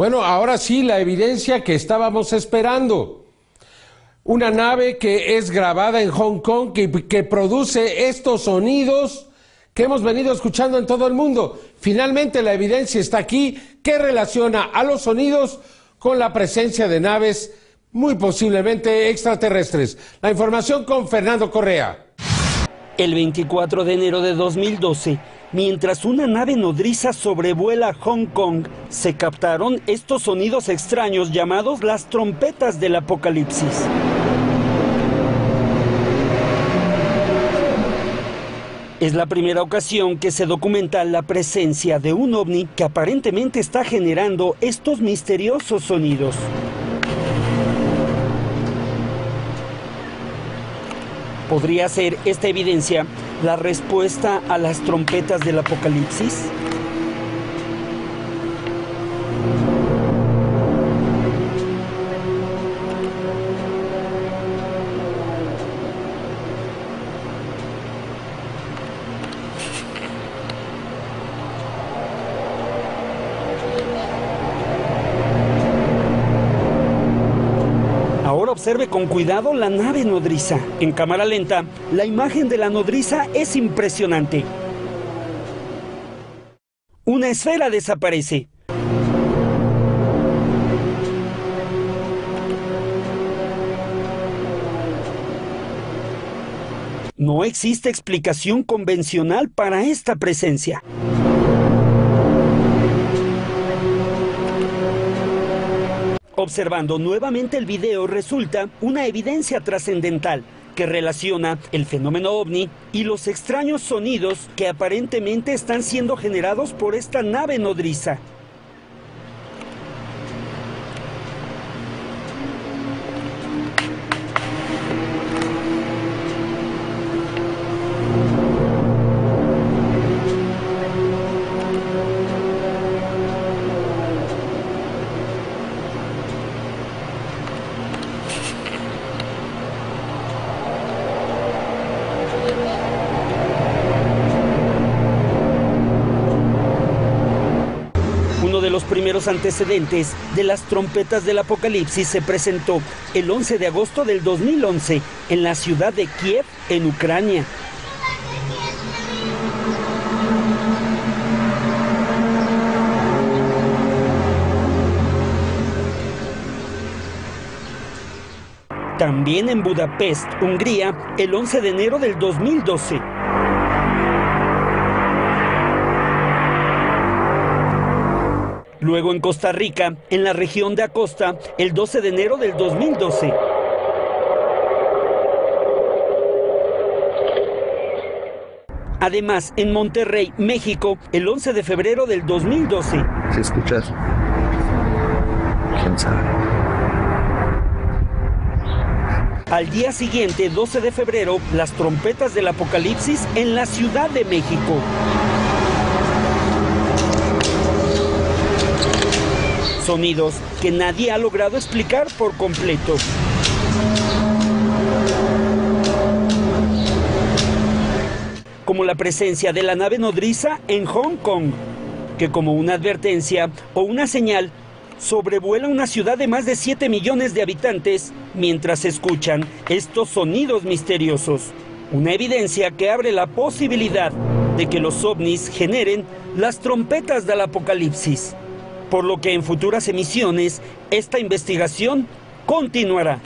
Bueno, ahora sí, la evidencia que estábamos esperando. Una nave que es grabada en Hong Kong, que produce estos sonidos que hemos venido escuchando en todo el mundo. Finalmente la evidencia está aquí, que relaciona a los sonidos con la presencia de naves muy posiblemente extraterrestres. La información con Fernando Correa. El 24 de enero de 2012, mientras una nave nodriza sobrevuela Hong Kong, se captaron estos sonidos extraños llamados las trompetas del apocalipsis. Es la primera ocasión que se documenta la presencia de un ovni que aparentemente está generando estos misteriosos sonidos. ¿Podría ser esta evidencia la respuesta a las trompetas del apocalipsis? Ahora observe con cuidado la nave nodriza. En cámara lenta, la imagen de la nodriza es impresionante. Una esfera desaparece. No existe explicación convencional para esta presencia. Observando nuevamente el video resulta una evidencia trascendental que relaciona el fenómeno ovni y los extraños sonidos que aparentemente están siendo generados por esta nave nodriza. Uno de los primeros antecedentes de las trompetas del apocalipsis se presentó el 11 de agosto del 2011 en la ciudad de Kiev, en Ucrania. También en Budapest, Hungría, el 11 de enero del 2012. Luego en Costa Rica, en la región de Acosta, el 12 de enero del 2012. Además, en Monterrey, México, el 11 de febrero del 2012. ¿Se escucha? ¿Quién sabe? Al día siguiente, 12 de febrero, las trompetas del apocalipsis en la Ciudad de México. Sonidos que nadie ha logrado explicar por completo. Como la presencia de la nave nodriza en Hong Kong, que como una advertencia o una señal, sobrevuela una ciudad de más de 7 millones de habitantes mientras se escuchan estos sonidos misteriosos. Una evidencia que abre la posibilidad de que los ovnis generen las trompetas del apocalipsis. Por lo que en futuras emisiones esta investigación continuará.